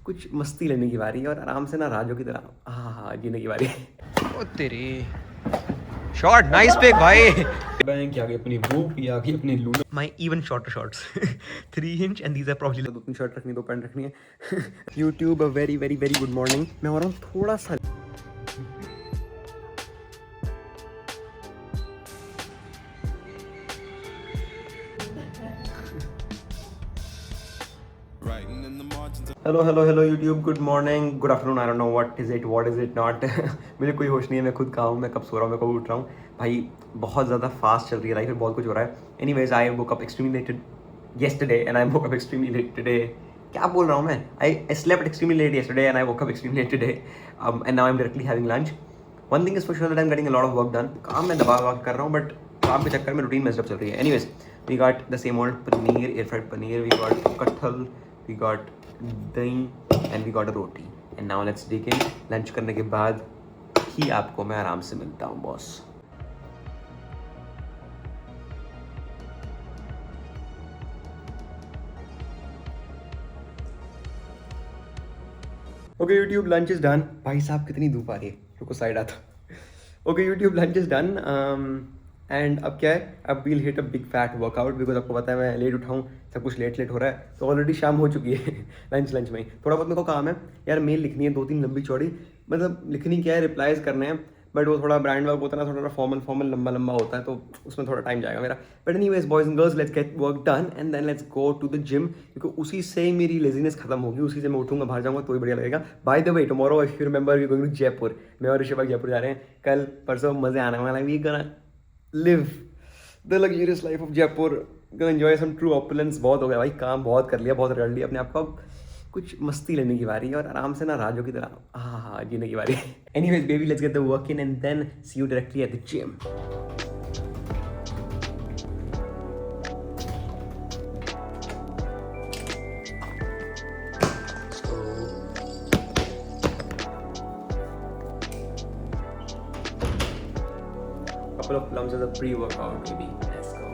कुछ मस्ती लेने की बारी है और आराम से ना राजू की तरह हाँ जीने की बारी है। ओ तेरी शॉट नाइस पिक भाई। बैंक आ गई अपनी भूख, ये आ गई अपनी ludo. My even shorter shorts 3 inch and these are probably दो तीन शर्ट रखनी, दो पैंट रखनी है। YouTube very very very good morning. मैं हो रहा हूँ थोड़ा सा hello hello hello YouTube, good morning, good afternoon, I don't know what is it not. मुझे कोई होश नहीं है, मैं खुद कहाँ हूँ, मैं कब सो रहा हूँ, मैं कब उठ रहा हूँ। भाई बहुत ज़्यादा फास्ट चल रही है लाइफ में, बहुत कुछ हो रहा है। Anyways I woke up extremely late yesterday and I woke up extremely late today. क्या बोल रहा हूँ मैं? I slept extremely late yesterday and I woke up extremely late today. And now I'm directly having lunch. One thing is for sure that I'm getting a lot of work done. काम मैं दबा दबा कर रहा हूँ, but काम के चक्कर में रूटीन मेस्ड अप चल रही है. Anyways, we got the same old paneer, air fried paneer. We got कटहल, we got दही, and we got a roti. And now let's dig in. Lunch करने के बाद ही आपको मैं आराम से मिलता हूँ boss. Okay YouTube, lunch is done. भाई साहब कितनी धूप आ रही है, रुको साइड आता. Okay YouTube, lunch is done. And अब क्या है, अब we'll hit a big fat workout, because आपको पता है मैं लेट उठाऊँ, सब कुछ लेट लेट हो रहा है, तो ऑलरेडी शाम हो चुकी है. लंच में ही थोड़ा बहुत मेरे को काम है यार, मेल लिखनी है 2-3 लंबी चौड़ी, मतलब लिखनी क्या है, रिप्लाईज करने हैं, बट वो थोड़ा ब्रांड वर्क होता है ना, थोड़ा फॉर्मल लंबा लंबा होता है, तो उसमें थोड़ा टाइम जाएगा मेरा. But anyways boys and girls, let's get work done and then let's go to the gym, क्योंकि उसी से ही मेरी लेजीनेस खत्म होगी, उसी से मैं उठूंगा, बाहर जाऊंगा तो ही बढ़िया लगेगा. By the way tomorrow if you remember we going to Jaipur. मैं और ऋषभ जयपुर जा रहे हैं कल परसों, मजे आने वाला है. We gonna live the luxurious life of Jaipur, gonna enjoy some true opulence. बहुत हो गया भाई, काम बहुत कर लिया, बहुत रगड़ लिया अपने आप को. अब कुछ मस्ती लेने की बारी है और आराम से ना राजू की तरह हाँ जीने की बारी है. Anyways baby, let's get the work in and then see you directly at the gym. Couple of plums as a pre-workout, baby. Let's go.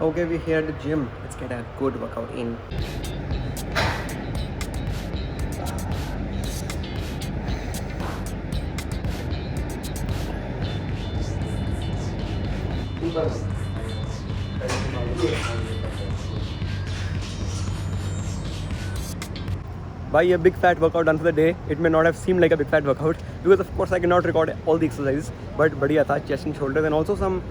Okay, we're here at the gym. Let's get a good workout in. Bhai, a big fat workout done for the day. It may not have seemed like a big fat workout because of course I cannot record all the exercises, but बढ़िया था. Chest and shoulders and also some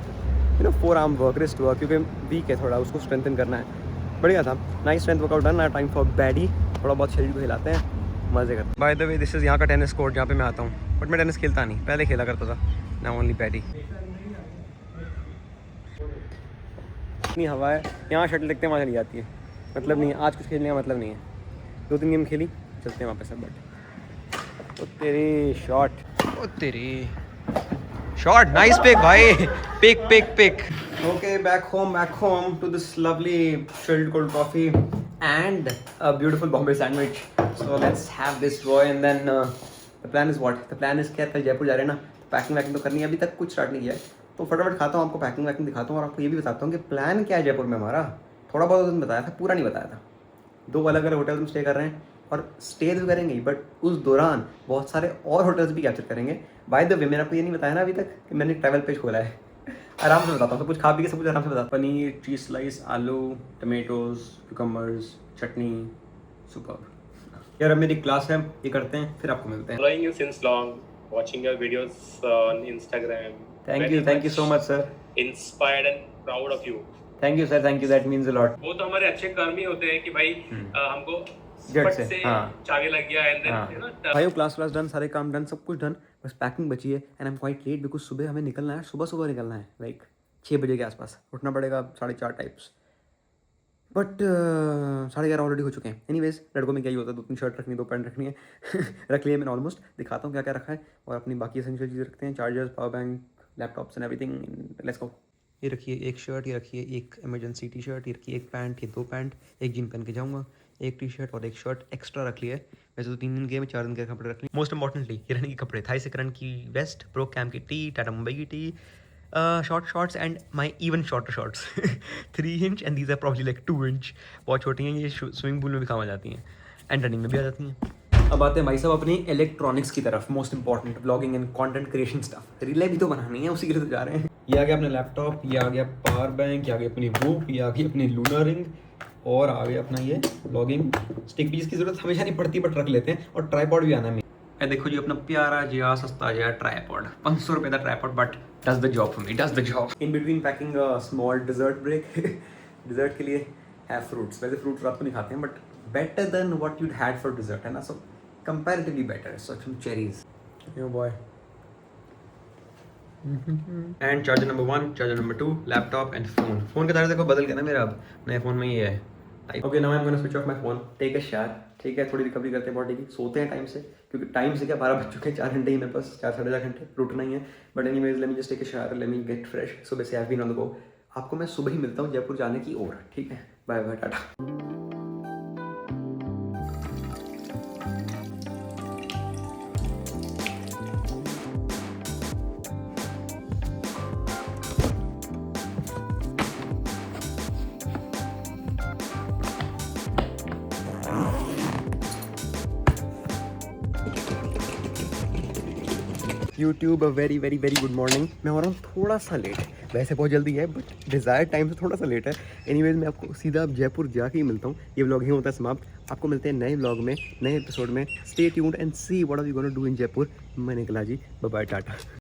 forearm work, wrist work, क्योंकि weak है थोड़ा, उसको strengthen करना है. बढ़िया था. Nice strength workout done. Now time for baddie. थोड़ा बहुत शरीर को हिलाते हैं, मजे करते हैं. By the way, this is यहाँ का टेनिस कोर्ट जहाँ पे मैं आता हूँ, बट मैं टेनिस खेलता नहीं, पहले खेला करता था. Now only baddie. इतनी हवा है यहाँ, शटल देखते हैं वहाँ चली जाती है. मतलब नहीं है आज कुछ खेलने का, मतलब नहीं है. 2-3 गेम खेली, चलते हैं वापस अब. बट ओ तेरी शॉट, ओ तेरी शॉट नाइस पिक भाई. Pick. Okay, back home to this lovely chilled cold coffee and a beautiful Bombay sandwich. So let's have this boy and then the plan is what? The plan is क्या, कल जयपुर जा रहे हैं ना, packing तो करनी है, अभी तक कुछ स्टार्ट नहीं किया है, तो फटाफट खाता हूँ, आपको पैकिंग दिखाता हूँ और आपको ये भी बताता हूँ कि प्लान क्या है जयपुर में हमारा. थोड़ा बहुत उन्होंने बताया था, पूरा नहीं बताया था. 2 अलग अलग होटल में स्टे कर रहे हैं और स्टे तो करेंगे ही, बट उस दौरान बहुत सारे और होटल्स भी कैप्चर करेंगे. बाय द वे, मैंने आपको ये नहीं बताया ना अभी तक कि मैंने ट्रैवल पेज खोला है. आराम से बताता हूँ, सब कुछ खा पी के सब कुछ आराम से बताता. पनीर, चीज स्लाइस, आलू, टमेटोज, क्यूकम्बर्स, चटनी, सुपर. यार अब मेरी क्लास है, ये करते हैं फिर आपको मिलते हैं. Following you since long, watching your videos on Instagram. Thank you so much sir. Inspired and proud of you. Thank you sir, thank you, that means a lot. वो तो हमारे अच्छे कर्म ही होते हैं कि भाई हमको जट फट से, से हाँ. चाबी लग गया एंड हाँ देन भाई, क्लास डन, सारे काम डन, सब कुछ डन, बस पैकिंग बची है. And I am quite late because सुबह हमें निकलना है, सुबह निकलना है, लाइक 6 बजे के आसपास उठना पड़ेगा, 4:30 टाइप्स. बट 11:30 ऑलरेडी हो चुके हैं. एनीवेज लड़कों में क्या ही होता है, 2-3 शर्ट रखनी, 2 पैंट रखनी है. रख लिया मैंने ऑलमोस्ट. दिखाता हूँ क्या क्या रखा है और अपनी बाकी एसेंशियल चीज़ें रखते हैं, chargers, power bank, laptops and everything. Let's go. ये रखिए एक शर्ट, ये रखिए एक इमरजेंसी टी शर्ट, ये रखिए एक पैंट, ये 2 पैंट, एक जीन पहन के जाऊँगा, एक टी शर्ट और एक शर्ट एक्स्ट्रा रख लिया है. वैसे तो 3 दिन के, मैं 4 दिन के कपड़े रख लिए. मोस्ट इंपॉर्टेंटली हिरन के कपड़े, थाई सिकरन की वेस्ट, प्रो कैम की टी, टाटा मुंबई की T, short shorts and my even shorter shorts 3 inch and these are probably like 2 inch. बहुत छोटी हैं ये, स्विमिंग पूल में भी काम आ जाती हैं एंड रनिंग में भी आ जाती हैं. अब आते हैं भाई साहब अपनी इलेक्ट्रॉनिक्स की तरफ. Most important blogging and content creation stuff. रीलें भी तो बनानी है, उसी के लिए तो जा रहे हैं. ये आ गया अपना लैपटॉप, ये आ गया पावर बैंक, ये आ गई अपनी बुक, ये आ गई अपनी लूनर रिंग और आ गया अपना ये ब्लॉगिंग स्टिक भी, जिसकी जरूरत हमेशा नहीं पड़ती बट रख लेते हैं. और ट्राईपॉड भी आना है. ये देखो जी अपना प्यारा जिया सस्ता जिया ट्राईपॉड, 500 रुपये का tripod but does the job for me, does the job. In between packing a small dessert break. Dessert के लिए हैव फ्रूट्स. वैसे फ्रूट्स रात को नहीं खाते हैं but better than what you'd had for dessert, है ना. So comparatively better. So some cherries. Yo boy. And charger number 1, charger number 2, laptop and phone. Phone का चार्जर देखो बदल गया ना मेरा, अब नए फोन में ये है. Okay now I am gonna switch off my phone, take a shower. ठीक है, थोड़ी रिकवरी करते हैं बॉडी की, सोते हैं टाइम से, क्योंकि टाइम से क्या 12 बज चुके हैं, 4 घंटे ही मेरे पास, 4-4.5 घंटे उठना ही है. But anyways let me just take a shower, let me get fresh. सुबह से I have been on the go. आपको मैं सुबह ही मिलता हूँ जयपुर जाने की ओर. ठीक है, bye bye, tata. YouTube very very very good morning. मैं हो रहा हूँ थोड़ा सा लेट, वैसे बहुत जल्दी है बट डिज़ायर्ड टाइम से थोड़ा सा लेट है. एनीवेज मैं आपको सीधा अब जयपुर जाके ही मिलता हूँ. ये व्लॉग ही होता है समाप्त. आपको मिलते हैं नए व्लॉग में, नए एपिसोड में. Stay tuned and see what are you gonna do in Jaipur. मैं निकला जी, बाय बाय, टाटा.